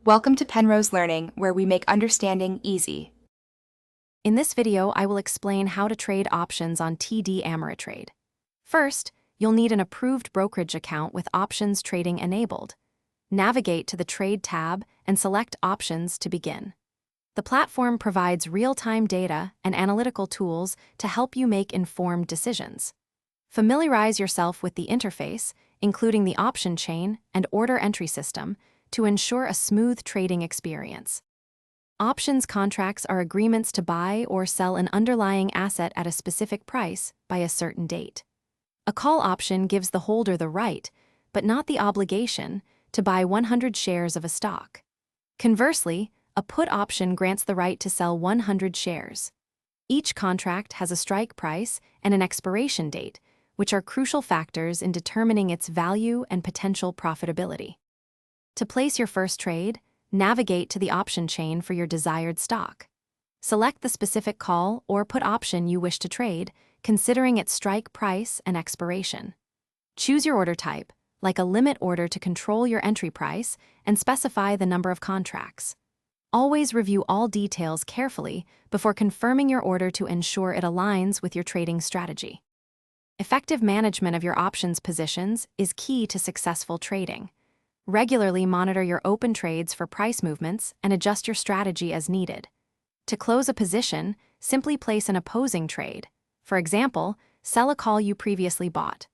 Welcome to Penrose Learning, where we make understanding easy. In this video, I will explain how to trade options on TD Ameritrade. First, you'll need an approved brokerage account with options trading enabled. Navigate to the Trade tab and select Options to begin. The platform provides real-time data and analytical tools to help you make informed decisions. Familiarize yourself with the interface, including the option chain and order entry system, to ensure a smooth trading experience. Options contracts are agreements to buy or sell an underlying asset at a specific price by a certain date. A call option gives the holder the right, but not the obligation, to buy 100 shares of a stock. Conversely, a put option grants the right to sell 100 shares. Each contract has a strike price and an expiration date, which are crucial factors in determining its value and potential profitability. To place your first trade, navigate to the option chain for your desired stock. Select the specific call or put option you wish to trade, considering its strike price and expiration. Choose your order type, like a limit order to control your entry price, and specify the number of contracts. Always review all details carefully before confirming your order to ensure it aligns with your trading strategy. Effective management of your options positions is key to successful trading. Regularly monitor your open trades for price movements and adjust your strategy as needed. To close a position, simply place an opposing trade. For example, sell a call you previously bought.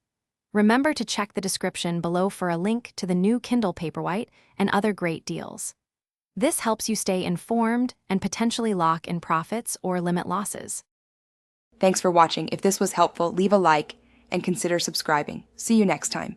Remember to check the description below for a link to the new Kindle Paperwhite and other great deals. This helps you stay informed and potentially lock in profits or limit losses. Thanks for watching. If this was helpful, leave a like and consider subscribing. See you next time.